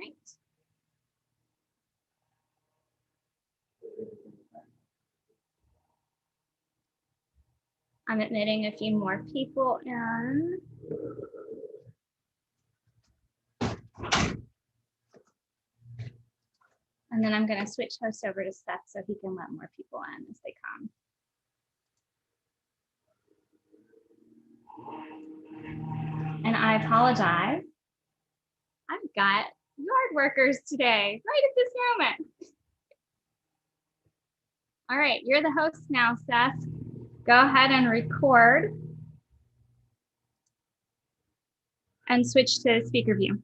right. I'm admitting a few more people in. And then I'm going to switch hosts over to Seth so he can let more people in as they come. And I apologize. I've got yard workers today, right at this moment. All right, you're the host now, Seth. Go ahead and record and switch to speaker view.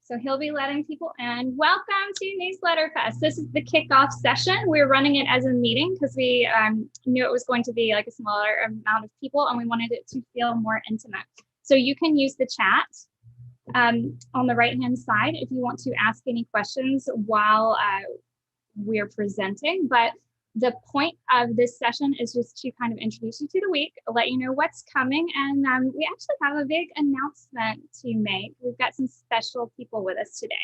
So he'll be letting people in. Welcome to Newsletter Fest. This is the kickoff session. We're running it as a meeting because we knew it was going to be like a smaller amount of people and we wanted it to feel more intimate. So you can use the chat on the right-hand side if you want to ask any questions while we're presenting. But the point of this session is just to kind of introduce you to the week, let you know what's coming, and we actually have a big announcement to make. We've got some special people with us today.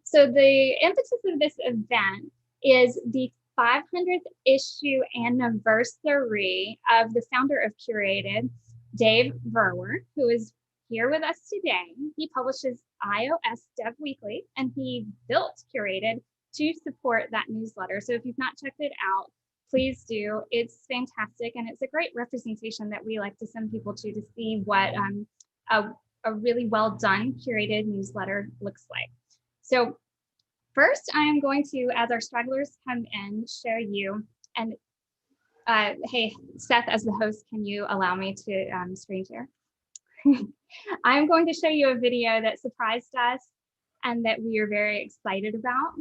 So the emphasis of this event is the 500th issue anniversary of the founder of Curated, Dave Verwer, who is here with us today. He publishes iOS Dev Weekly, and he built Curated to support that newsletter. So if you've not checked it out, please do. It's fantastic, and it's a great representation that we like to send people to see what a really well done curated newsletter looks like. So first, I am going to, as our stragglers come in, show you, and hey, Seth, as the host, can you allow me to screen share? I'm going to show you a video that surprised us and that we are very excited about.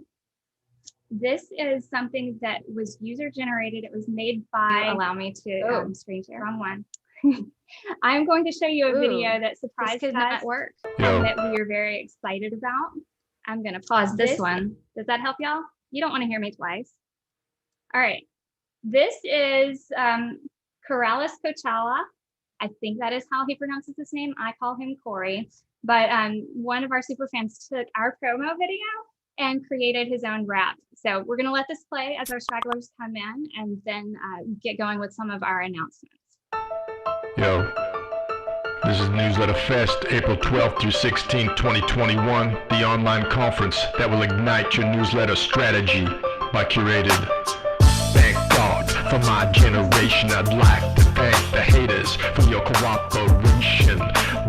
This is something that was user generated. It was made by, allow me to screen share on one. I'm going to show you a video that surprised us and that we are very excited about. I'm going to pause this one. Does that help y'all? You don't want to hear me twice. All right. This is Corrales Coachella. I think that is how he pronounces his name. I call him Corey. But one of our super fans took our promo video and created his own rap. So we're gonna let this play as our stragglers come in and then get going with some of our announcements. Yo, this is Newsletter Fest, April 12th through 16th, 2021, the online conference that will ignite your newsletter strategy by Curated. Thank God for my generation. I'd like to thank the haters for your cooperation,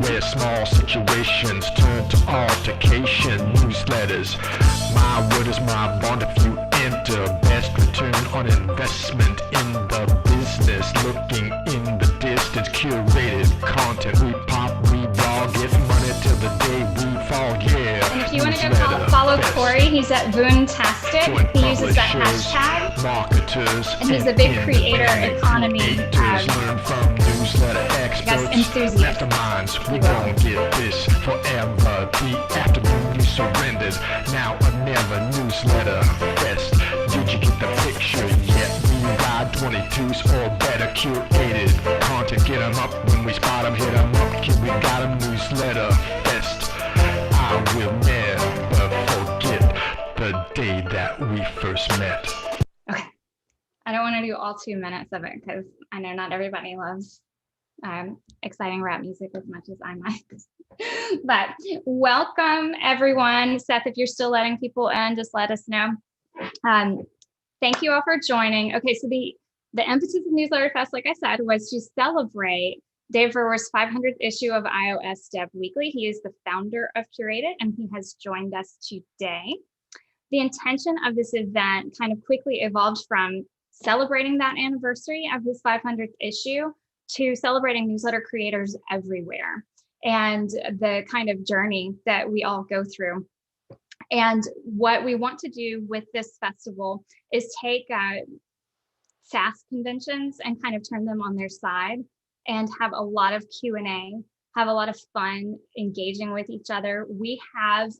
where small situations turn to altercation. Newsletters, my word is my bond. If you enter, best return on investment in the business. Looking in the distance, curated content. We pop, we raw, get money till the day we fall. Yeah. And if you want to go follow Corey, he's at Voontastic. He uses that hashtag. Marketers and he's a big creator economy learn from newsletter experts, enthusiast. Masterminds, we gon' get this forever. The afternoon you surrendered, now or never. Newsletter Fest, did you get the picture yet? We ride 22s or better. Curated content, get them up when we spot them, hit them up. We got them. Newsletter Fest, I will never forget the day that we first met. Okay, I don't want to do all 2 minutes of it because I know not everybody loves exciting rap music as much as I might. But welcome everyone. Seth, if you're still letting people in, just let us know. Thank you all for joining. Okay, so the emphasis of Newsletter Fest, like I said, was to celebrate Dave Verwer's 500th issue of iOS Dev Weekly. He is the founder of Curated, and he has joined us today. The intention of this event kind of quickly evolved from celebrating that anniversary of his 500th issue to celebrating newsletter creators everywhere and the kind of journey that we all go through. And what we want to do with this festival is take SaaS conventions and kind of turn them on their side and have a lot of Q&A, have a lot of fun engaging with each other. We have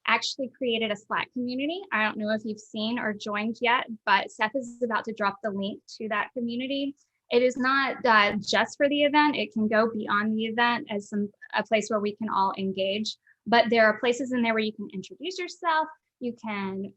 actually created a Slack community. I don't know if you've seen or joined yet, but Seth is about to drop the link to that community. It is not just for the event. It can go beyond the event as a place where we can all engage. But there are places in there where you can introduce yourself. You can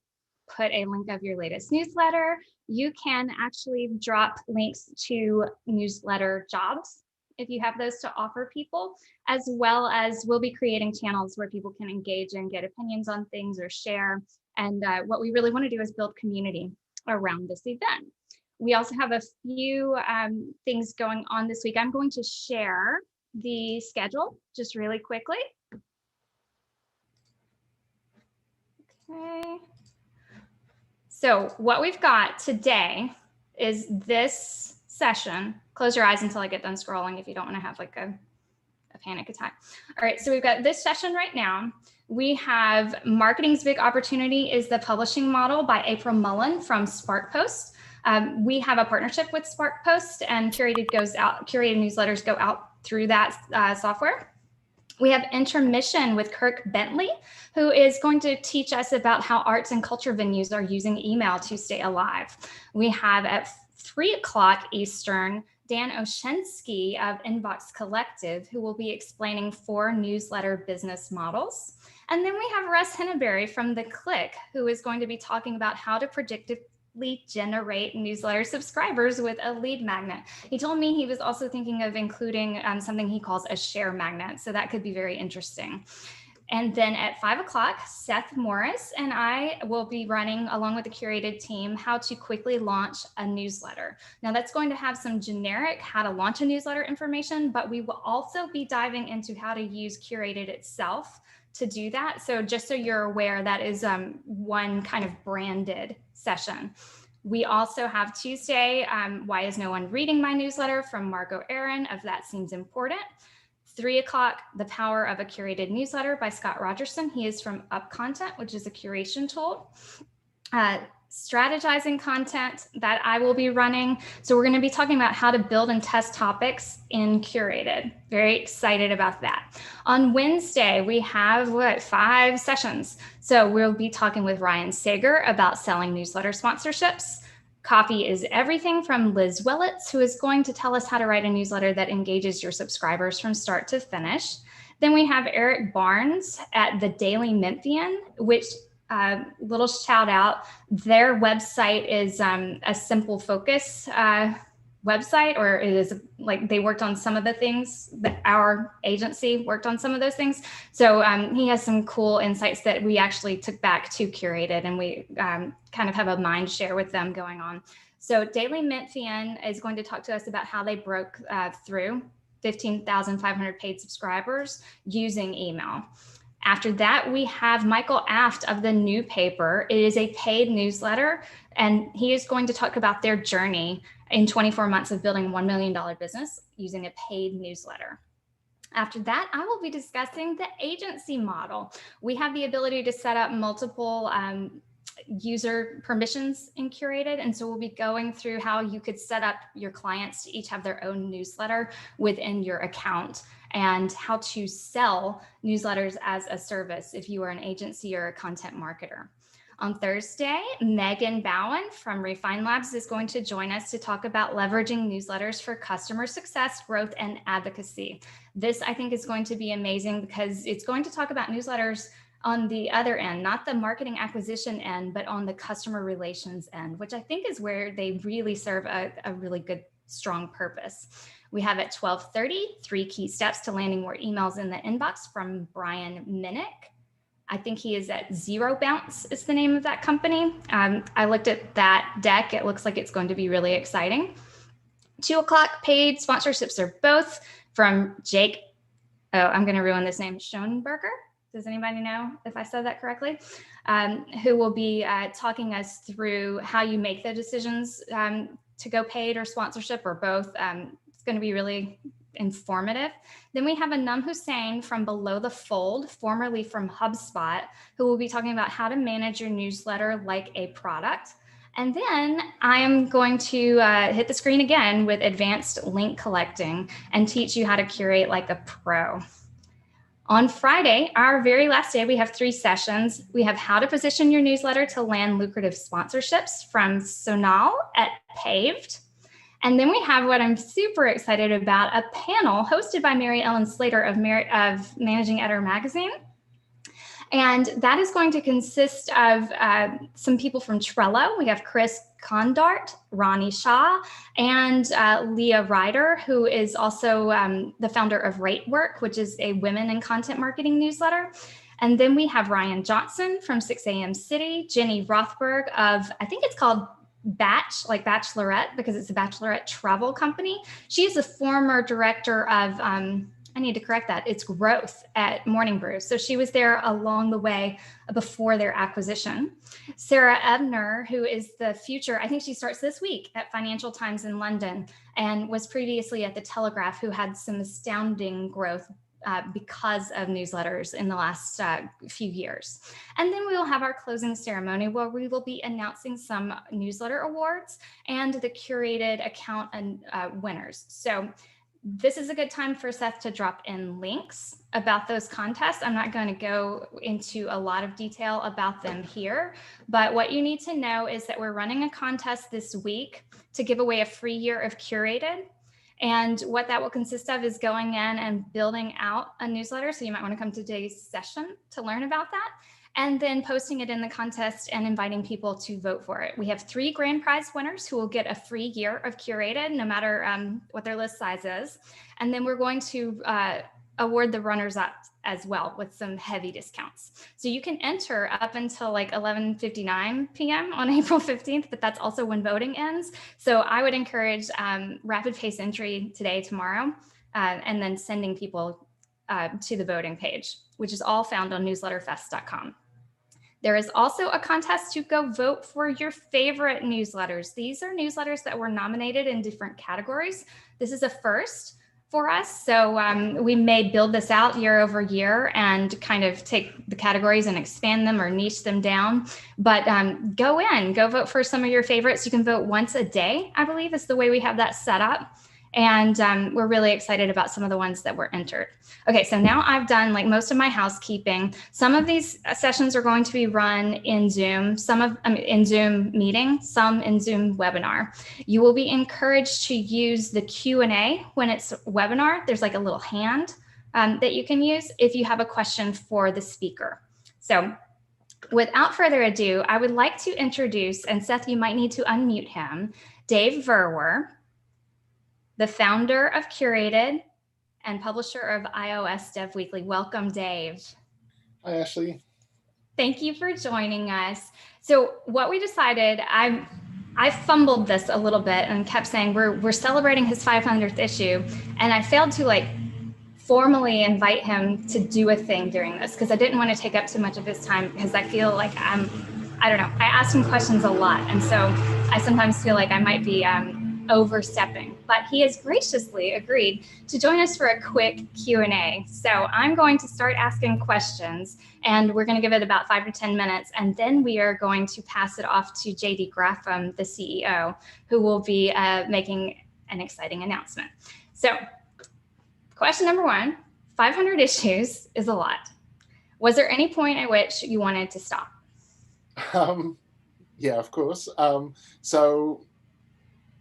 put a link of your latest newsletter. You can actually drop links to newsletter jobs if you have those to offer people, as well as we'll be creating channels where people can engage and get opinions on things or share. And what we really want to do is build community around this event. We also have a few things going on this week. I'm going to share the schedule just really quickly. Okay. So what we've got today is this session. Close your eyes until I get done scrolling if you don't want to have like a panic attack. All right, so we've got this session right now. We have Marketing's Big Opportunity is the publishing model by April Mullen from Spark Post. We have a partnership with Spark Post, and curated newsletters go out through that software. We have Intermission with Kirk Bentley, who is going to teach us about how arts and culture venues are using email to stay alive. We have at 3 o'clock Eastern, Dan Oshensky of Inbox Collective, who will be explaining 4 newsletter business models. And then we have Russ Henneberry from The Click, who is going to be talking about how to predictively generate newsletter subscribers with a lead magnet. He told me he was also thinking of including something he calls a share magnet. So that could be very interesting. And then at 5 o'clock, Seth Morris and I will be running, along with the Curated team, how to quickly launch a newsletter. Now that's going to have some generic how to launch a newsletter information, but we will also be diving into how to use Curated itself to do that. So just so you're aware, that is one kind of branded session. We also have Tuesday, Why is No One Reading My Newsletter from Margot Aaron of That Seems Important. 3 o'clock, The Power of a Curated Newsletter by Scott Rogerson. He is from Up Content, which is a curation tool. Strategizing content that I will be running. So we're going to be talking about how to build and test topics in Curated. Very excited about that. On Wednesday, we have 5 sessions. So we'll be talking with Ryan Sager about selling newsletter sponsorships. Coffee is Everything from Liz Willits, who is going to tell us how to write a newsletter that engages your subscribers from start to finish. Then we have Eric Barnes at the Daily Memphian, which little shout out, their website is a simple focus website, or it is like they worked on some of the things that our agency worked on some of those things. So he has some cool insights that we actually took back to Curated, and we kind of have a mind share with them going on. So Daily Memphian is going to talk to us about how they broke through 15,500 paid subscribers using email. After that, we have Michael Aft of The New Paper. It is a paid newsletter, and he is going to talk about their journey in 24 months of building a $1 million business using a paid newsletter. After that, I will be discussing the agency model. We have the ability to set up multiple user permissions in Curated, and so we'll be going through how you could set up your clients to each have their own newsletter within your account, and how to sell newsletters as a service if you are an agency or a content marketer. On Thursday, Megan Bowen from Refine Labs is going to join us to talk about leveraging newsletters for customer success, growth, and advocacy. This, I think, is going to be amazing because it's going to talk about newsletters on the other end, not the marketing acquisition end, but on the customer relations end, which I think is where they really serve a really good, strong purpose. We have at 12:30, 3 key steps to landing more emails in the inbox from Brian Minnick. I think he is at Zero Bounce is the name of that company. I looked at that deck. It looks like it's going to be really exciting. 2 o'clock paid sponsorships are both from Jake. Oh, I'm going to ruin this name. Schoenberger. Does anybody know if I said that correctly? Who will be talking us through how you make the decisions to go paid or sponsorship or both. It's going to be really informative. Then we have Anum Hussain from Below the Fold, formerly from HubSpot, who will be talking about how to manage your newsletter like a product. And then I am going to hit the screen again with advanced link collecting and teach you how to curate like a pro. On Friday, our very last day, we have 3 sessions. We have how to position your newsletter to land lucrative sponsorships from Sonal at Paved. And then we have what I'm super excited about, a panel hosted by Mary Ellen Slater of Managing Editor Magazine. And that is going to consist of some people from Trello. We have Chris Condart, Ronnie Shaw, and Leah Ryder, who is also the founder of RateWork, which is a women in content marketing newsletter. And then we have Ryan Johnson from 6 a.m. City, Jenny Rothberg of, I think it's called Batch, like Bachelorette, because it's a Bachelorette travel company. She's a former director of, I need to correct that, it's growth at Morning Brew. So she was there along the way before their acquisition. Sarah Ebner, who is the future, I think she starts this week at Financial Times in London and was previously at The Telegraph, who had some astounding growth because of newsletters in the last few years. And then we will have our closing ceremony where we will be announcing some newsletter awards and the curated account and winners. So this is a good time for Seth to drop in links about those contests. I'm not going to go into a lot of detail about them here, but what you need to know is that we're running a contest this week to give away a free year of Curated. And what that will consist of is going in and building out a newsletter. So you might want to come to today's session to learn about that, and then posting it in the contest and inviting people to vote for it. We have 3 grand prize winners who will get a free year of Curated, no matter what their list size is. And then we're going to award the runners up as well with some heavy discounts. So you can enter up until like 11:59 p.m. on April 15th, but that's also when voting ends. So I would encourage rapid pace entry today, tomorrow, and then sending people to the voting page, which is all found on newsletterfest.com. There is also a contest to go vote for your favorite newsletters. These are newsletters that were nominated in different categories. This is a first for us. So we may build this out year over year and kind of take the categories and expand them or niche them down. But go vote for some of your favorites. You can vote once a day, I believe is the way we have that set up. And we're really excited about some of the ones that were entered. Okay, so now I've done like most of my housekeeping. Some of these sessions are going to be run in Zoom, in Zoom meeting, some in Zoom webinar. You will be encouraged to use the Q&A when it's webinar. There's like a little hand that you can use if you have a question for the speaker. So without further ado, I would like to introduce, and Seth, you might need to unmute him, Dave Verwer, the founder of Curated and publisher of iOS Dev Weekly. Welcome, Dave. Hi, Ashley. Thank you for joining us. So what we decided, I fumbled this a little bit and kept saying we're celebrating his 500th issue, and I failed to like formally invite him to do a thing during this because I didn't want to take up too much of his time because I feel like I don't know, I asked him questions a lot, and so I sometimes feel like I might be overstepping, but he has graciously agreed to join us for a quick Q&A. So I'm going to start asking questions, and we're going to give it about 5 to 10 minutes, and then we are going to pass it off to JD Graffam, the CEO, who will be making an exciting announcement. So question number 1, 500 issues is a lot. Was there any point at which you wanted to stop? Yeah, of course. So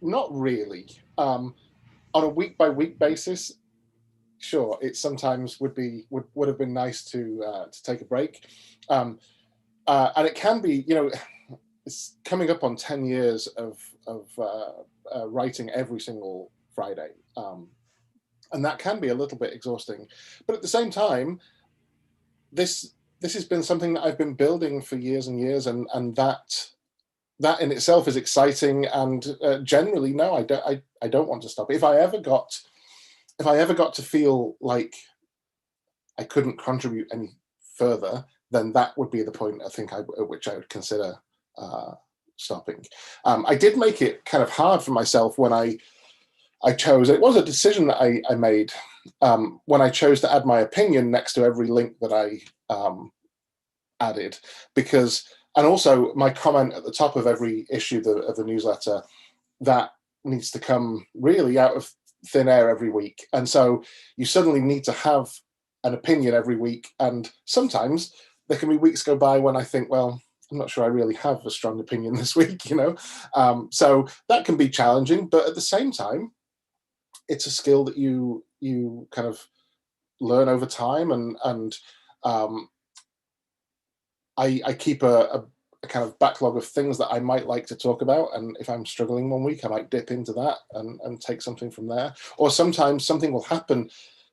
not really. On a week-by-week basis, sure, it sometimes would have been nice to take a break, and it can be, you know, it's coming up on 10 years of writing every single Friday, and that can be a little bit exhausting. But at the same time, this has been something that I've been building for years and years, and that in itself is exciting, and generally, no, I don't want to stop. If I ever got to feel like I couldn't contribute any further, then that would be the point I think at which I would consider stopping. I did make it kind of hard for myself when I chose. It was a decision that I made when I chose to add my opinion next to every link that I added, because. And also my comment at the top of every issue of the newsletter, that needs to come really out of thin air every week. And so you suddenly need to have an opinion every week. And sometimes there can be weeks go by when I think, well, I'm not sure I really have a strong opinion this week, so that can be challenging, but at the same time, it's a skill that you kind of learn over time, and I keep a kind of backlog of things that I might like to talk about, and if I'm struggling one week, I might dip into that and take something from there. Or sometimes something will happen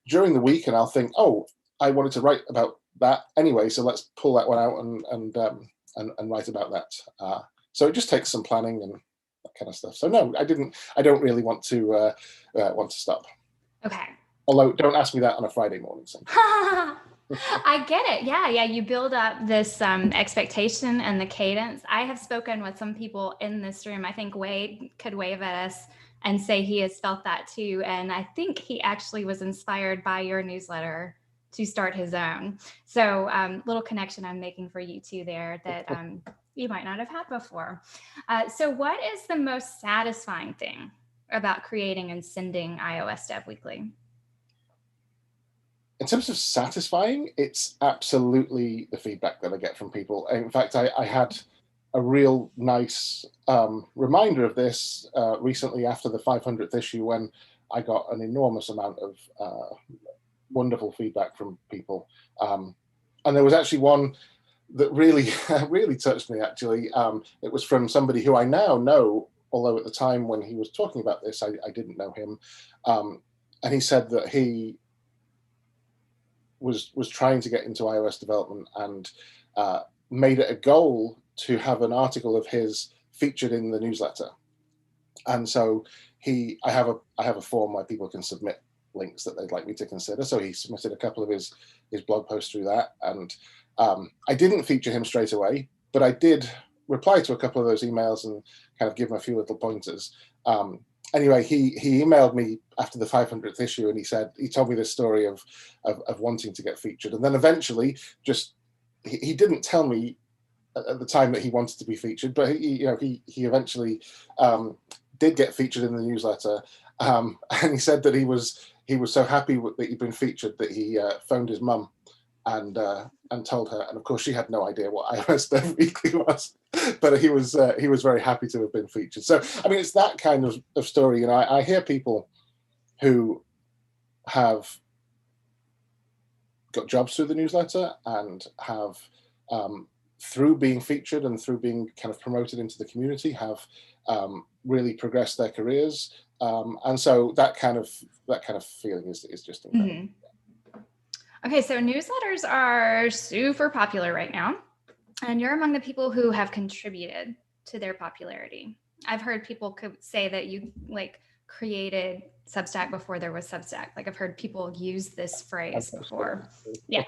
during the week, and I'll think, oh, I wanted to write about that anyway, so let's pull that one out and write about that. So it just takes some planning and that kind of stuff. So no, I don't really want to stop. Okay. Although don't ask me that on a Friday morning. I get it. Yeah. You build up this expectation and the cadence. I have spoken with some people in this room. I think Wade could wave at us and say he has felt that too. And I think he actually was inspired by your newsletter to start his own. So little connection I'm making for you two there that you might not have had before. So what is the most satisfying thing about creating and sending iOS Dev Weekly? In terms of satisfying, it's absolutely the feedback that I get from people. In fact, I had a real nice reminder of this recently after the 500th issue, when I got an enormous amount of wonderful feedback from people. And there was actually one that really, really touched me, actually. It was from somebody who I now know, although at the time when he was talking about this, I didn't know him. And he said that he was trying to get into iOS development and made it a goal to have an article of his featured in the newsletter. And so I have a form where people can submit links that they'd like me to consider. So he submitted a couple of his blog posts through that, and I didn't feature him straight away, but I did reply to a couple of those emails and kind of give him a few little pointers. Anyway, he emailed me after the 500th issue, and he told me this story of wanting to get featured, and then eventually, he didn't tell me at the time that he wanted to be featured, but he eventually did get featured in the newsletter, and he said that he was so happy that he'd been featured that he phoned his mum and told her, and of course she had no idea what iOS Dev Weekly was, but he was very happy to have been featured. So I mean, it's that kind of story. I hear people who have got jobs through the newsletter and have through being featured and through being kind of promoted into the community have really progressed their careers, and so that kind of feeling is just incredible. Mm-hmm. Okay, so newsletters are super popular right now, and you're among the people who have contributed to their popularity. I've heard people say that you created Substack before there was Substack. I've heard people use this phrase before. Yeah.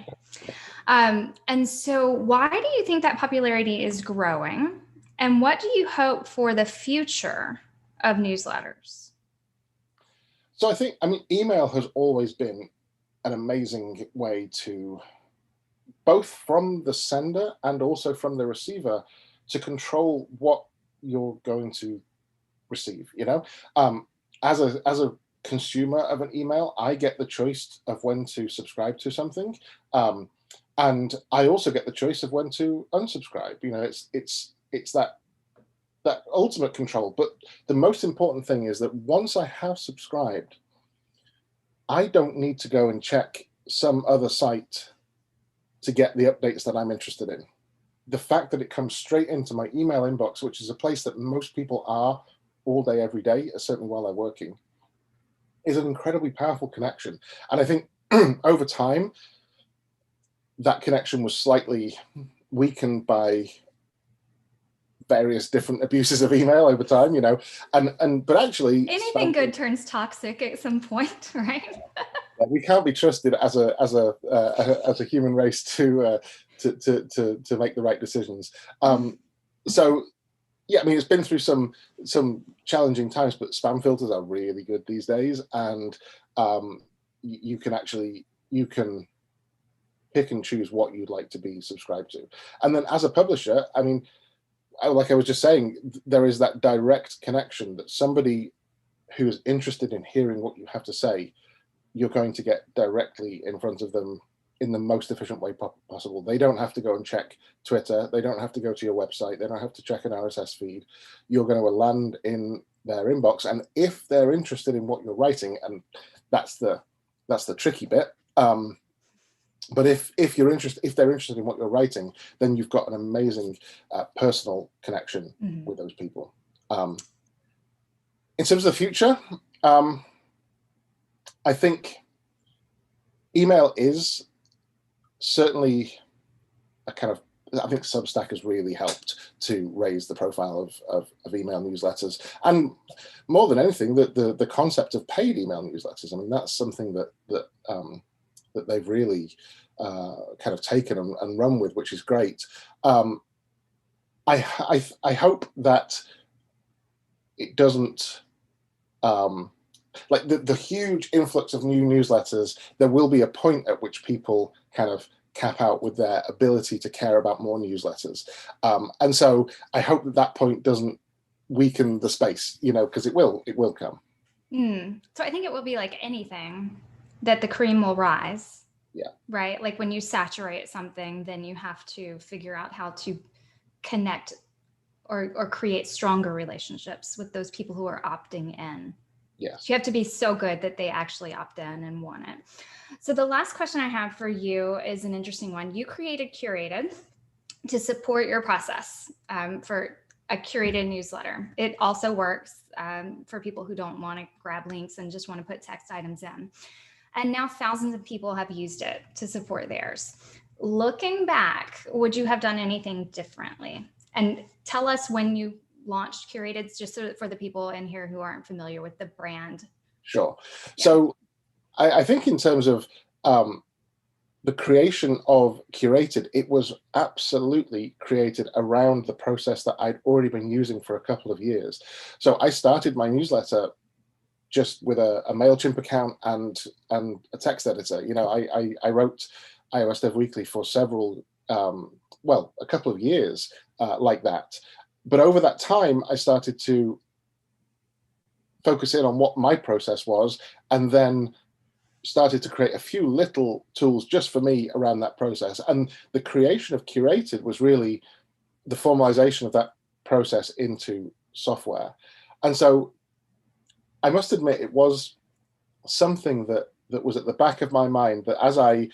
And so why do you think that popularity is growing? And what do you hope for the future of newsletters? So email has always been an amazing way to, both from the sender and also from the receiver, to control what you're going to receive. As a consumer of an email, I get the choice of when to subscribe to something, and I also get the choice of when to unsubscribe. It's that ultimate control. But the most important thing is that once I have subscribed, I don't need to go and check some other site to get the updates that I'm interested in. The fact that it comes straight into my email inbox, which is a place that most people are all day, every day, certainly while they're working, is an incredibly powerful connection. And I think over time, that connection was slightly weakened by various different abuses of email over time, but actually anything good turns toxic at some point, right? We can't be trusted as a human race to make the right decisions. So yeah, it's been through some challenging times, but spam filters are really good these days, and you can pick and choose what you'd like to be subscribed to. And then as a publisher, like I was just saying, there is that direct connection that somebody who is interested in hearing what you have to say, you're going to get directly in front of them in the most efficient way possible. They don't have to go and check Twitter. They don't have to go to your website. They don't have to check an RSS feed. You're going to land in their inbox. And if they're interested in what you're writing, and that's the tricky bit. But if they're interested in what you're writing, then you've got an amazing personal connection with those people. In terms of the future, I think email is certainly a kind of, I think Substack has really helped to raise the profile of email newsletters, and more than anything, the concept of paid email newsletters. I mean, that's something that they've really kind of taken and run with, which is great. I hope that it doesn't, like the huge influx of new newsletters, there will be a point at which people kind of cap out with their ability to care about more newsletters. And so I hope that point doesn't weaken the space, because it will come. So I think it will be like anything, that the cream will rise. Yeah. Right. Like when you saturate something, then you have to figure out how to connect or create stronger relationships with those people who are opting in. Yes. You have to be so good that they actually opt in and want it. So the last question I have for you is an interesting one. You created Curated to support your process for a curated newsletter. It also works for people who don't want to grab links and just want to put text items in. And now thousands of people have used it to support theirs. Looking back, would you have done anything differently? And tell us when you launched Curated, just so for the people in here who aren't familiar with the brand. Sure. Yeah. So I think in terms of the creation of Curated, it was absolutely created around the process that I'd already been using for a couple of years. So I started my newsletter just with a MailChimp account and a text editor. I wrote iOS Dev Weekly for several, a couple of years like that. But over that time, I started to focus in on what my process was, and then started to create a few little tools just for me around that process. And the creation of Curated was really the formalization of that process into software. And so I must admit, it was something that was at the back of my mind, that as I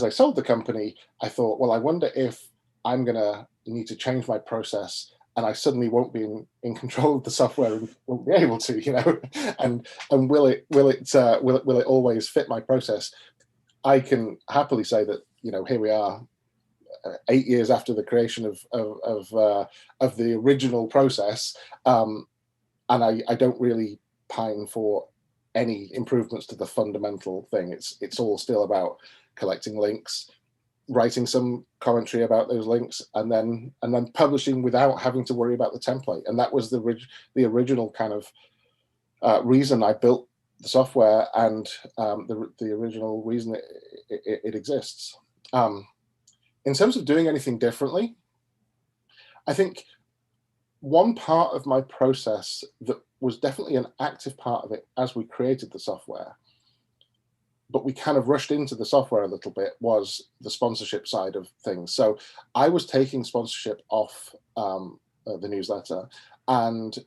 sold the company, I thought, well, I wonder if I'm going to need to change my process, and I suddenly won't be in control of the software and won't be able to, and will it always fit my process? I can happily say that, here we are, 8 years after the creation of the original process, and I don't really pine for any improvements to the fundamental thing. It's all still about collecting links, writing some commentary about those links, and then publishing without having to worry about the template. And that was the original kind of reason I built the software, and the original reason it exists. In terms of doing anything differently, I think one part of my process that was definitely an active part of it as we created the software, but we kind of rushed into the software a little bit, was the sponsorship side of things. So I was taking sponsorship off the newsletter, and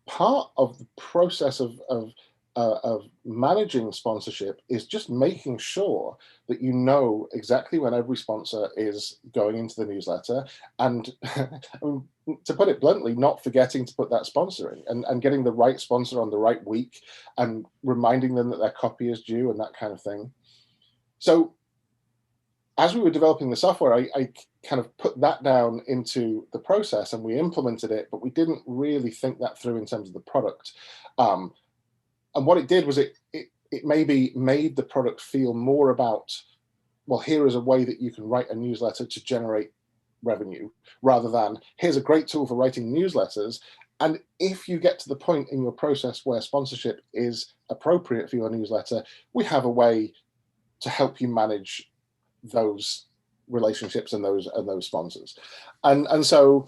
part of the process of managing sponsorship is just making sure that you know exactly when every sponsor is going into the newsletter, and to put it bluntly, not forgetting to put that sponsor in, and getting the right sponsor on the right week, and reminding them that their copy is due, and that kind of thing. So as we were developing the software, I kind of put that down into the process, and we implemented it, but we didn't really think that through in terms of the product. And what it did was it maybe made the product feel more about, well, here is a way that you can write a newsletter to generate revenue, rather than here's a great tool for writing newsletters. And if you get to the point in your process where sponsorship is appropriate for your newsletter, we have a way to help you manage those relationships and those sponsors. And so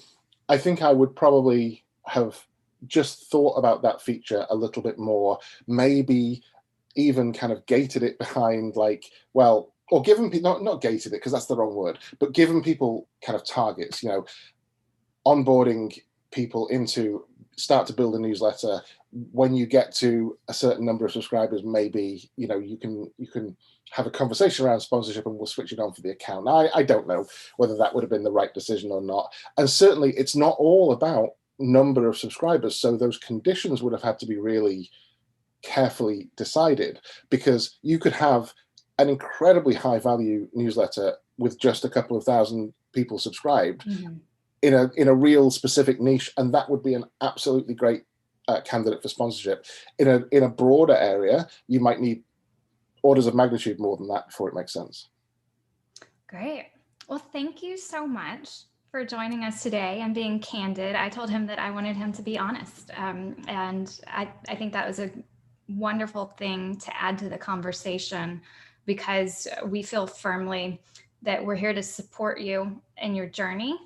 I think I would probably have just thought about that feature a little bit more, maybe even kind of gated it behind, like, well, or given people, not gated it because that's the wrong word, but given people kind of targets, onboarding people into start to build a newsletter. When you get to a certain number of subscribers, maybe you can have a conversation around sponsorship and we'll switch it on for the account. I don't know whether that would have been the right decision or not, and certainly it's not all about number of subscribers, so those conditions would have had to be really carefully decided, because you could have an incredibly high value newsletter with just a couple of thousand people subscribed in a real specific niche, and that would be an absolutely great candidate for sponsorship. In a broader area, you might need orders of magnitude more than that before it makes sense. Great. Well, thank you so much for joining us today and being candid. I told him that I wanted him to be honest. And I think that was a wonderful thing to add to the conversation, because we feel firmly that we're here to support you in your journey,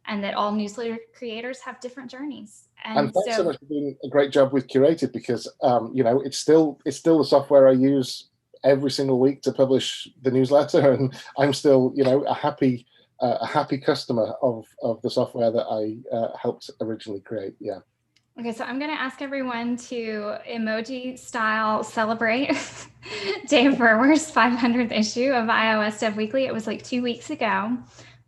and that all newsletter creators have different journeys. And thanks so much for doing a great job with Curated, because it's still the software I use every single week to publish the newsletter, and I'm still a happy customer of the software that I helped originally create. Yeah. Okay, so I'm going to ask everyone to emoji style celebrate Dave Verwer's 500th issue of iOS Dev Weekly. It was like 2 weeks ago,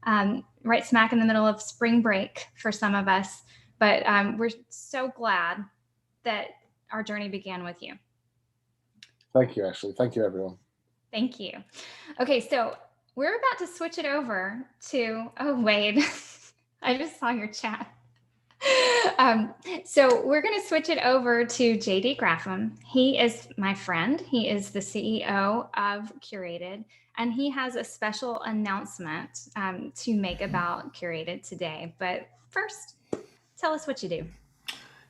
right smack in the middle of spring break for some of us. But we're so glad that our journey began with you. Thank you, Ashley. Thank you, everyone. Thank you. Okay, so we're about to switch it over to, oh, Wade, I just saw your chat. So we're going to switch it over to JD Graffam. He is my friend. He is the CEO of Curated, and he has a special announcement to make about Curated today. But first, tell us what you do.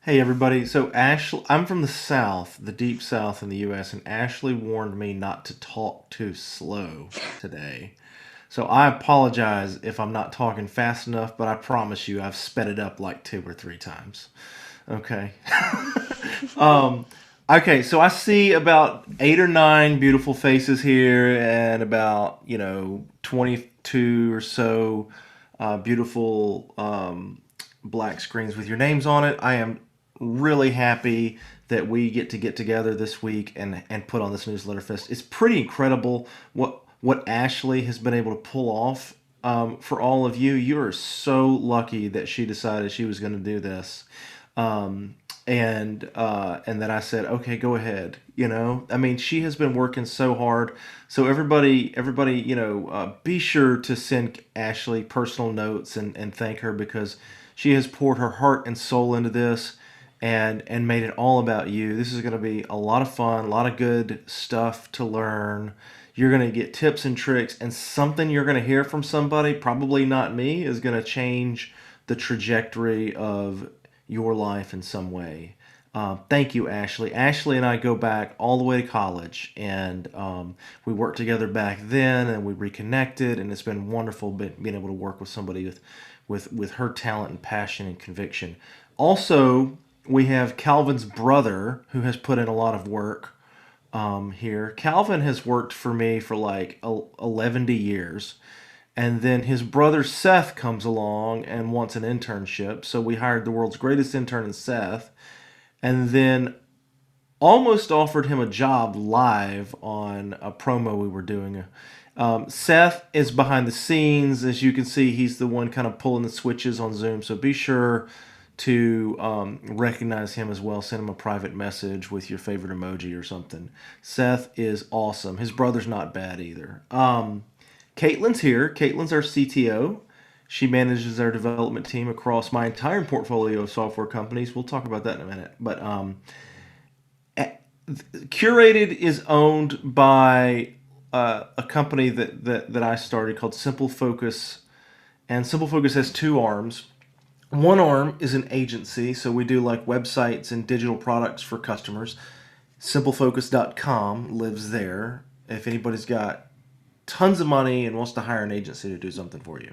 Hey everybody, so Ashley, I'm from the South, the deep South in the US, and Ashley warned me not to talk too slow today. So I apologize if I'm not talking fast enough, but I promise you I've sped it up like 2 or 3 times. Okay. Okay, so I see about 8 or 9 beautiful faces here, and about 22 or so beautiful black screens with your names on it. I am really happy that we get together this week and put on this newsletter fest. It's pretty incredible what Ashley has been able to pull off for all of you. You are so lucky that she decided she was going to do this, and that I said, okay, go ahead. I mean, she has been working so hard. So everybody, be sure to send Ashley personal notes and thank her, because she has poured her heart and soul into this and made it all about you. This is going to be a lot of fun, a lot of good stuff to learn. You're going to get tips and tricks, and something you're going to hear from somebody, probably not me, is going to change the trajectory of your life in some way. Thank you, Ashley. Ashley and I go back all the way to college, and we worked together back then, and we reconnected, and it's been wonderful being able to work with somebody with her talent and passion and conviction. Also, we have Calvin's brother, who has put in a lot of work here. Calvin has worked for me for like 11 years, and then his brother Seth comes along and wants an internship, so we hired the world's greatest intern in Seth, and then almost offered him a job live on a promo we were doing. Seth is behind the scenes. As you can see, he's the one kind of pulling the switches on Zoom, so be sure to recognize him as well. Send him a private message with your favorite emoji or something. Seth is awesome. His brother's not bad either. Caitlin's here. Caitlin's our CTO. She manages our development team across my entire portfolio of software companies. We'll talk about that in a minute. But Curated is owned by a company that I started called Simple Focus. And Simple Focus has 2 arms. One arm is an agency, so we do like websites and digital products for customers. SimpleFocus.com lives there. If anybody's got tons of money and wants to hire an agency to do something for you.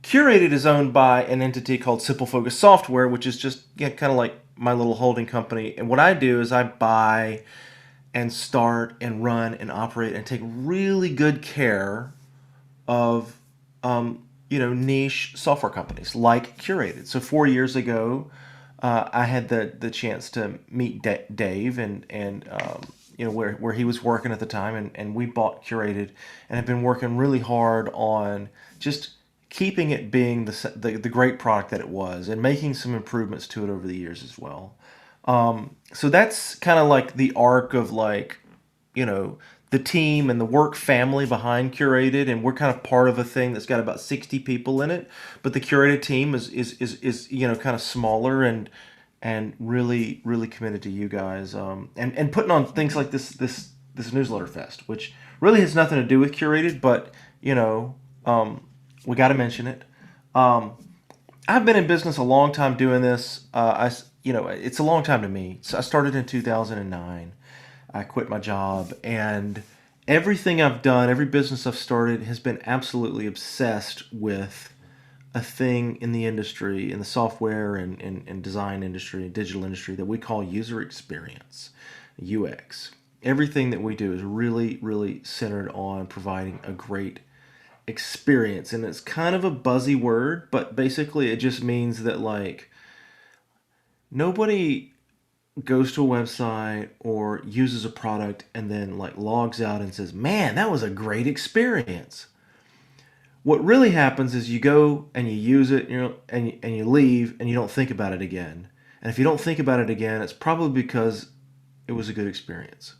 Curated is owned by an entity called Simple Focus Software, which is just kind of like my little holding company. And what I do is I buy and start and run and operate and take really good care of niche software companies like Curated. So 4 years ago, I had the chance to meet Dave and where he was working at the time, and we bought Curated and have been working really hard on just keeping it being the great product that it was and making some improvements to it over the years as well. So that's kind of like the arc of the team and the work family behind Curated, and we're kind of part of a thing that's got about 60 people in it. But the Curated team is kind of smaller and really really committed to you guys, and putting on things like this newsletter fest, which really has nothing to do with Curated, but we got to mention it. I've been in business a long time doing this. It's a long time to me. So I started in 2009. I quit my job, and everything I've done, every business I've started, has been absolutely obsessed with a thing in the industry, in the software and design industry, digital industry, that we call user experience, UX. Everything that we do is really, really centered on providing a great experience. And it's kind of a buzzy word, but basically it just means that nobody goes to a website or uses a product and then logs out and says, man, that was a great experience. What really happens is you go and you use it, and you leave and you don't think about it again. And if you don't think about it again, it's probably because it was a good experience.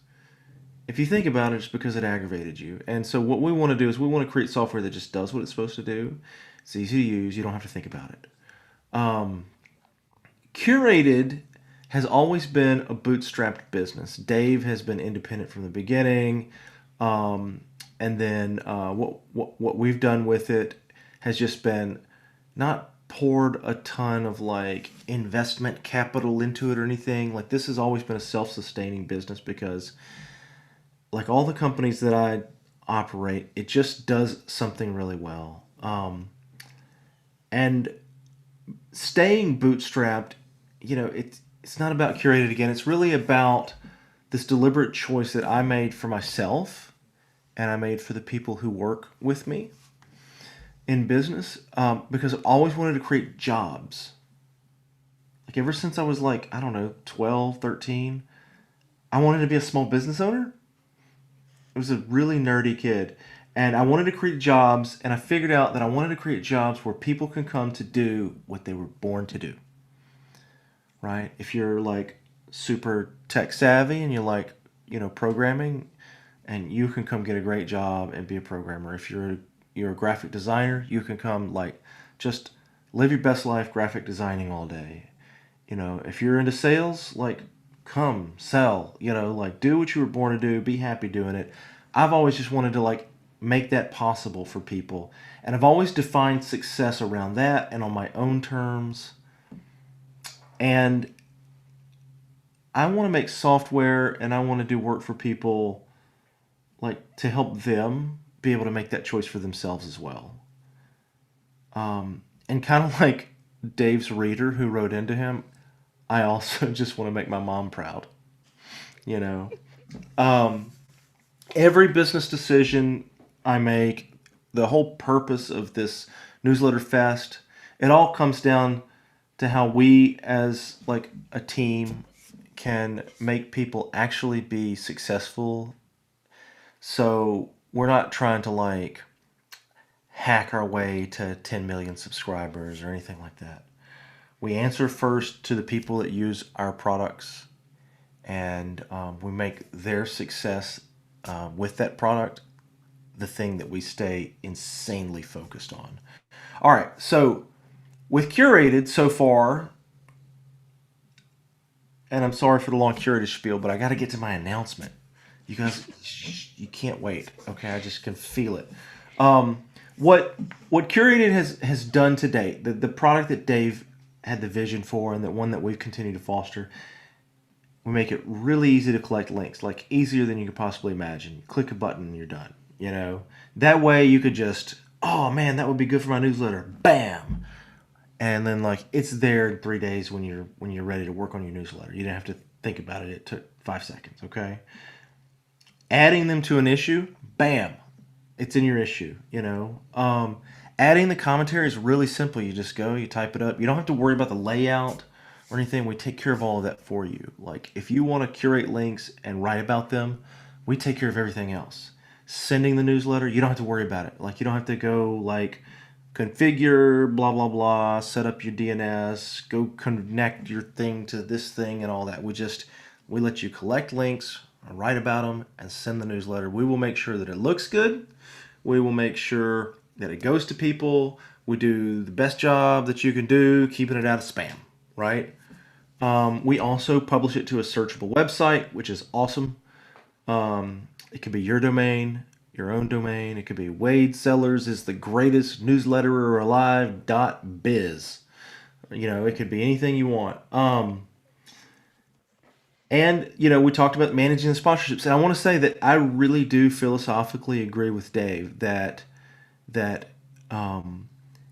If you think about it, it's because it aggravated you. And so what we want to do is we want to create software that just does what it's supposed to do. It's easy to use. You don't have to think about it. Curated has always been a bootstrapped business. Dave has been independent from the beginning. And then what we've done with it has just been not poured a ton of investment capital into it or anything. This has always been a self-sustaining business because all the companies that I operate, it just does something really well. And staying bootstrapped, it's not about Curated again. It's really about this deliberate choice that I made for myself and I made for the people who work with me in business, because I always wanted to create jobs. Ever since I was 12, 13, I wanted to be a small business owner. I was a really nerdy kid, and I wanted to create jobs, and I figured out that I wanted to create jobs where people can come to do what they were born to do. Right? If you're super tech savvy and you like programming, and you can come get a great job and be a programmer. If you're a graphic designer, you can come just live your best life graphic designing all day. If you're into sales, come sell, do what you were born to do, be happy doing it. I've always just wanted to make that possible for people. And I've always defined success around that and on my own terms. And I want to make software and I want to do work for people to help them be able to make that choice for themselves as well. And kind of like Dave's reader who wrote into him, I also just want to make my mom proud. Every business decision I make, the whole purpose of this newsletter fest, it all comes down to how we as a team can make people actually be successful. So we're not trying to hack our way to 10 million subscribers or anything like that. We answer first to the people that use our products, and we make their success with that product the thing that we stay insanely focused on. All right, so with Curated so far, and I'm sorry for the long Curated spiel, but I got to get to my announcement. You guys, you can't wait. Okay, I just can feel it. What Curated has done to date, the product that Dave had the vision for, and the one that we've continued to foster, we make it really easy to collect links, easier than you could possibly imagine. Click a button and you're done. That way you could just, oh man, that would be good for my newsletter. Bam, and then it's there in 3 days when you're ready to work on your newsletter. You didn't have to think about it. It took 5 seconds. Okay. Adding them to an issue, bam, it's in your issue, you know. Adding the commentary is really simple. You just go, you type it up. You don't have to worry about the layout or anything. We take care of all of that for you. Like, if you want to curate links and write about them, we take care of everything else. Sending the newsletter, you don't have to worry about it. Like, you don't have to go, like, configure, blah, blah, blah, set up your DNS, go connect your thing to this thing and all that. We let you collect links, write about them, and send the newsletter. We will make sure that it looks good. We will make sure that it goes to people. We do the best job that you can do, keeping it out of spam, right? We also publish it to a searchable website, which is awesome. It could be your domain, your own domain. It could be Wade Sellers is the greatest newsletterer alive.biz. You know, it could be anything you want. And, you know, we talked about managing the sponsorships. And I want to say that I really do philosophically agree with Dave that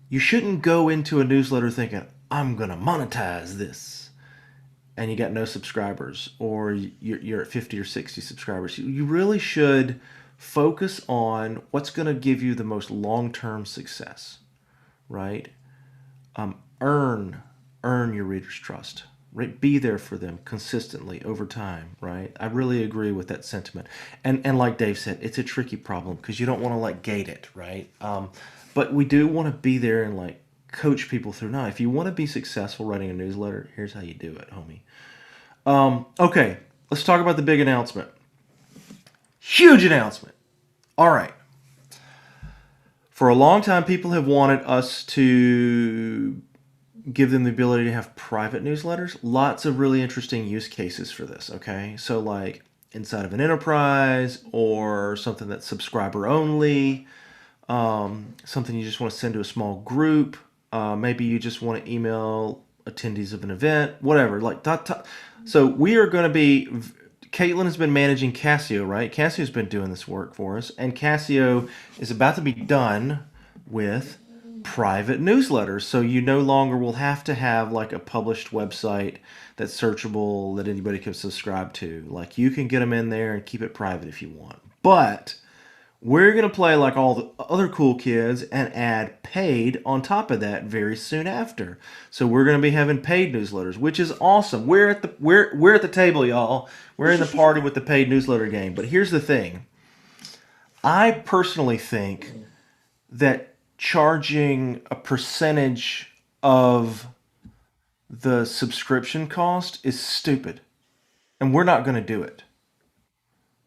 you shouldn't go into a newsletter thinking, I'm going to monetize this. And you got no subscribers, or you're at 50 or 60 subscribers. You really should focus on what's going to give you the most long-term success, right? Earn your readers' trust. Right? Be there for them consistently over time, right? I really agree with that sentiment. And like Dave said, it's a tricky problem because you don't want to like gate it, right? But we do want to be there and like coach people through. Now, if you want to be successful writing a newsletter, here's how you do it, homie. Okay, let's talk about the big announcement. Huge announcement. All right. For a long time, people have wanted us to give them the ability to have private newsletters. Lots of really interesting use cases for this, okay? So like inside of an enterprise or something that's subscriber only, something you just want to send to a small group. Maybe you just want to email attendees of an event, whatever. Like So we are going to be... Caitlin has been managing Casio, right? Casio's been doing this work for us, and Casio is about to be done with private newsletters. So you no longer will have to have like a published website that's searchable that anybody can subscribe to. Like, you can get them in there and keep it private if you want. But we're going to play like all the other cool kids and add paid on top of that very soon after. So we're going to be having paid newsletters, which is awesome. We're at the table, y'all. We're in the party with the paid newsletter game. But here's the thing. I personally think that charging a percentage of the subscription cost is stupid. And we're not going to do it.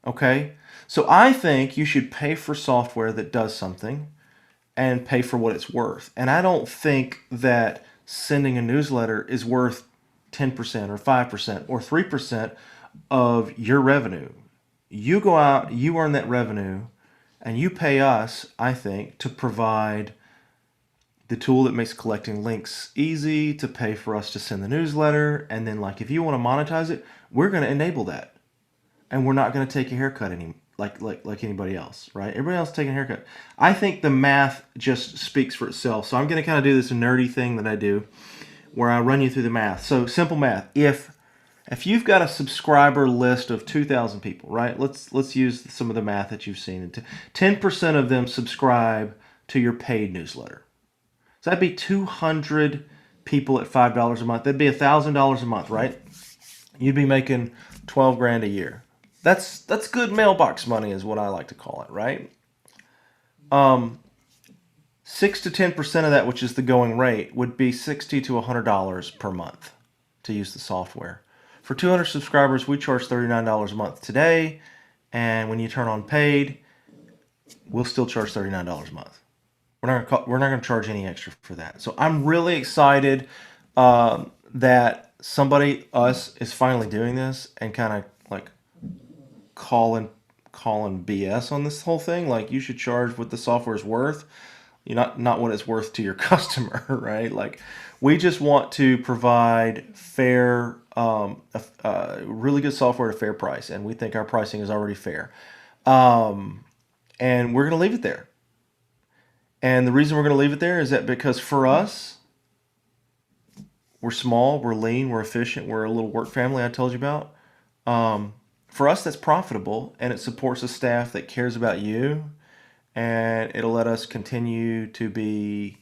Okay? So I think you should pay for software that does something and pay for what it's worth. And I don't think that sending a newsletter is worth 10% or 5% or 3% of your revenue. You go out, you earn that revenue, and you pay us, I think, to provide the tool that makes collecting links easy, to pay for us to send the newsletter. And then, like, if you want to monetize it, we're going to enable that. And we're not going to take a haircut anymore. Like anybody else, right? Everybody else taking a haircut. I think the math just speaks for itself. So I'm going to kind of do this nerdy thing that I do where I run you through the math. So simple math. If you've got a subscriber list of 2,000 people, right? Let's use some of the math that you've seen. 10% of them subscribe to your paid newsletter. So that'd be 200 people at $5 a month. That'd be $1,000 a month, right? You'd be making $12,000 a year. That's good mailbox money is what I like to call it, right? 6 to 10% of that, which is the going rate, would be $60 to $100 per month to use the software. For 200 subscribers, we charge $39 a month today, and when you turn on paid, we'll still charge $39 a month. We're not going to charge any extra for that. So I'm really excited that us is finally doing this and kind of like calling BS on this whole thing. Like, you should charge what the software is worth, not what it's worth to your customer, right? Like, we just want to provide fair, really good software at a fair price, and we think our pricing is already fair. And we're going to leave it there. And the reason we're going to leave it there is that because for us, we're small, we're lean, we're efficient, we're a little work family I told you about. for us, that's profitable, and it supports a staff that cares about you, and it'll let us continue to be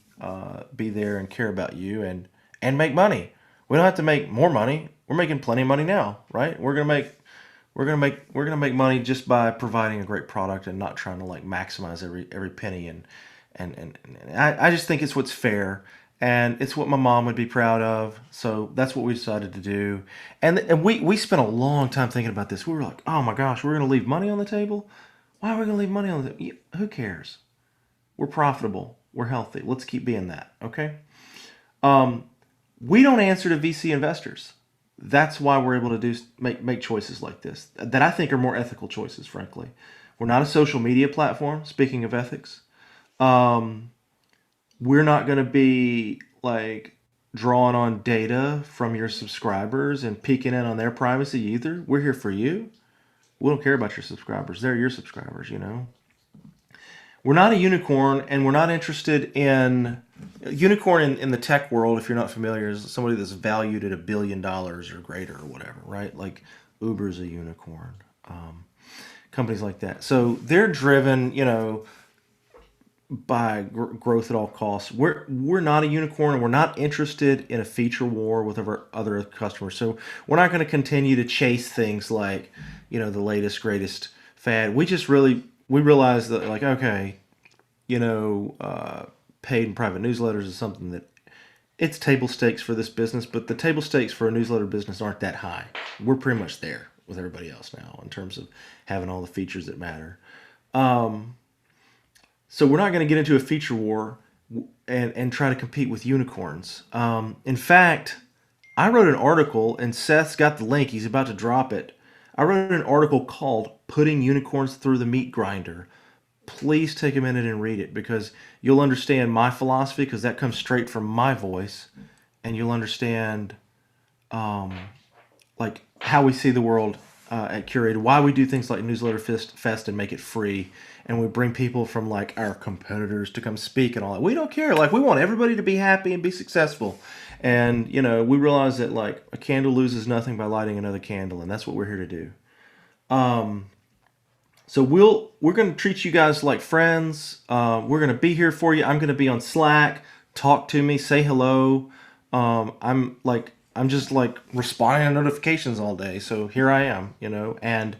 there and care about you and make money. We don't have to make more money. We're making plenty of money now, right? We're gonna make money just by providing a great product and not trying to like maximize every penny. And I just think it's what's fair, and it's what my mom would be proud of. So that's what we decided to do. And we spent a long time thinking about this. We were like, oh my gosh, we're gonna leave money on the table. Why are we gonna leave money on the table? Who cares? We're profitable. We're healthy. Let's keep being that. Okay. We don't answer to VC investors. That's why we're able to make choices like this that I think are more ethical choices, frankly. We're not a social media platform, speaking of ethics. We're not going to be like drawing on data from your subscribers and peeking in on their privacy either. We're here for you. We don't care about your subscribers. They're your subscribers, you know. We're not a unicorn, and we're not interested in unicorn in the tech world. If you're not familiar, is somebody that's valued at $1 billion or greater or whatever, right? Like Uber's a unicorn, companies like that. So they're driven, you know, by growth at all costs. We're not a unicorn, and we're not interested in a feature war with our other customers. So we're not going to continue to chase things like, you know, the latest greatest fad. We realized that, like, okay, you know, paid and private newsletters is something that it's table stakes for this business, but the table stakes for a newsletter business aren't that high. We're pretty much there with everybody else now in terms of having all the features that matter. So we're not going to get into a feature war and try to compete with unicorns. In fact, I wrote an article, and Seth's got the link. He's about to drop it. I wrote an article called Putting Unicorns Through the Meat Grinder. Please take a minute and read it, because you'll understand my philosophy, because that comes straight from my voice, and you'll understand like how we see the world at Curated, why we do things like Newsletter Fest and make it free, and we bring people from like our competitors to come speak and all that. We don't care. Like, we want everybody to be happy and be successful. And, you know, we realize that like a candle loses nothing by lighting another candle, and that's what we're here to do. So we're going to treat you guys like friends. We're going to be here for you. I'm going to be on Slack. Talk to me. Say hello. I'm just like responding to notifications all day. So here I am, you know, and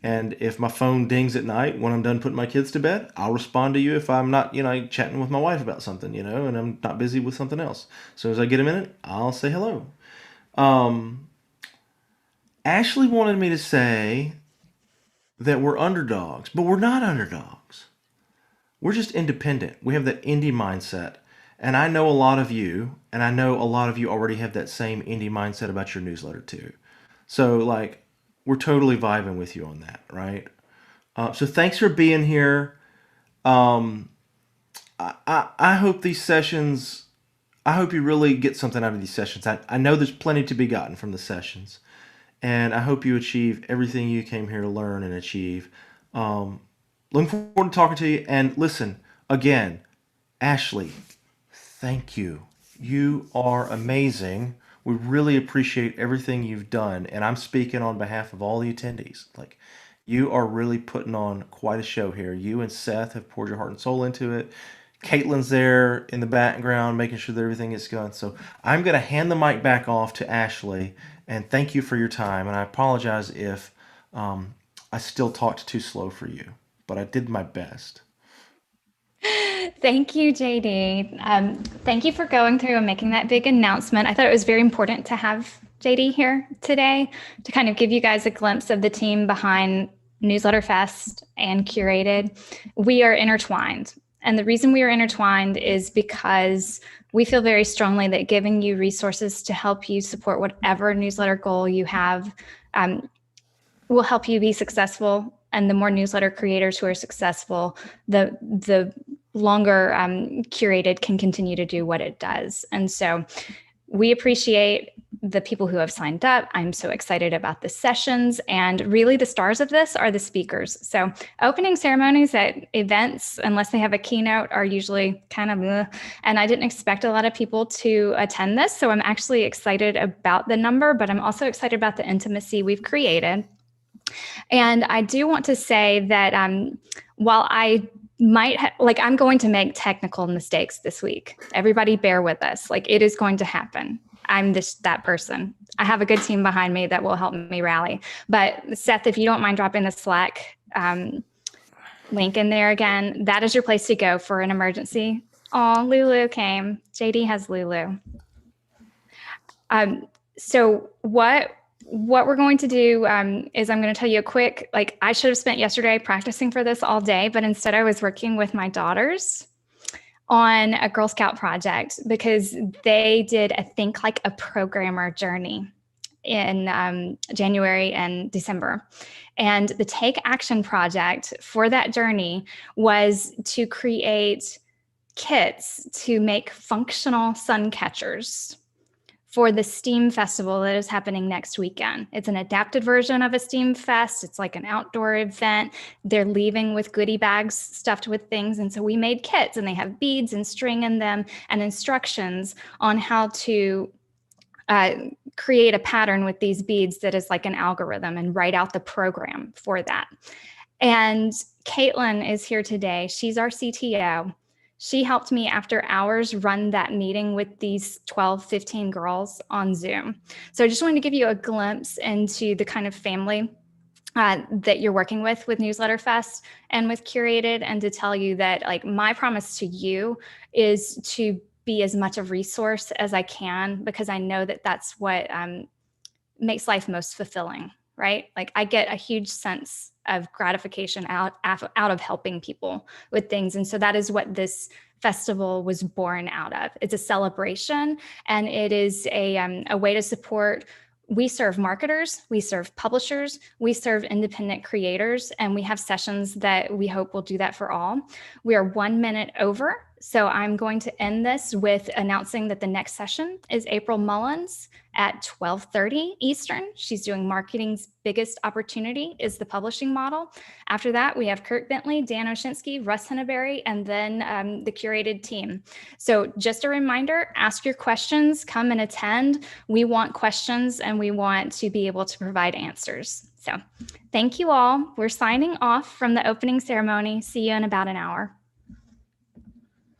if my phone dings at night when I'm done putting my kids to bed, I'll respond to you if I'm not, you know, chatting with my wife about something, you know, and I'm not busy with something else. So as I get a minute, I'll say hello. Ashley wanted me to say that we're underdogs, but we're not underdogs. We're just independent. We have that indie mindset. And I know a lot of you, and I know a lot of you already have that same indie mindset about your newsletter too. So like, we're totally vibing with you on that, right? So thanks for being here. I hope these sessions, I hope you really get something out of these sessions. I know there's plenty to be gotten from the sessions, and I hope you achieve everything you came here to learn and achieve. Looking forward to talking to you. And listen, again, Ashley, thank you. You are amazing. We really appreciate everything you've done. And I'm speaking on behalf of all the attendees. Like, you are really putting on quite a show here. You and Seth have poured your heart and soul into it. Caitlin's there in the background, making sure that everything is going. So I'm going to hand the mic back off to Ashley. And thank you for your time. And I apologize if I still talked too slow for you, but I did my best. Thank you, JD. Thank you for going through and making that big announcement. I thought it was very important to have JD here today to kind of give you guys a glimpse of the team behind Newsletter Fest and Curated. We are intertwined. And the reason we are intertwined is because we feel very strongly that giving you resources to help you support whatever newsletter goal you have will help you be successful. And the more newsletter creators who are successful, the longer Curated can continue to do what it does. And so we appreciate the people who have signed up. I'm so excited about the sessions, and really the stars of this are the speakers. So opening ceremonies at events, unless they have a keynote, are usually kind of, and I didn't expect a lot of people to attend this. So I'm actually excited about the number, but I'm also excited about the intimacy we've created. And I do want to say that while I I'm going to make technical mistakes this week. Everybody bear with us. Like, it is going to happen. I'm that person. I have a good team behind me that will help me rally. But Seth, if you don't mind dropping the Slack link in there again, that is your place to go for an emergency. Oh, Lulu came. JD has Lulu. So what we're going to do is I'm going to tell you a quick, I should have spent yesterday practicing for this all day, but instead I was working with my daughters on a Girl Scout project because they did a Think Like a Programmer journey in January and December. And the Take Action project for that journey was to create kits to make functional sun catchers for the STEAM festival that is happening next weekend. It's an adapted version of a STEAM fest. It's like an outdoor event. They're leaving with goodie bags stuffed with things. And so we made kits, and they have beads and string in them and instructions on how to create a pattern with these beads that is like an algorithm, and write out the program for that. And Caitlin is here today. She's our CTO. She helped me after hours run that meeting with these 12, 15 girls on Zoom. So I just wanted to give you a glimpse into the kind of family that you're working with Newsletter Fest and with Curated, and to tell you that my promise to you is to be as much a resource as I can, because I know that that's what makes life most fulfilling, right? I get a huge sense of gratification out of helping people with things. And so that is what this festival was born out of. It's a celebration, and it is a way to support. We serve marketers, we serve publishers, we serve independent creators, and we have sessions that we hope will do that for all. We are 1 minute over, so I'm going to end this with announcing that the next session is April Mullins at 12:30 Eastern. She's doing Marketing's Biggest Opportunity is the Publishing Model. After that, we have Kurt Bentley, Dan Oshinsky, Russ Henneberry, and then the Curated team. So just a reminder, ask your questions, come and attend. We want questions, and we want to be able to provide answers. So thank you all. We're signing off from the opening ceremony. See you in about an hour.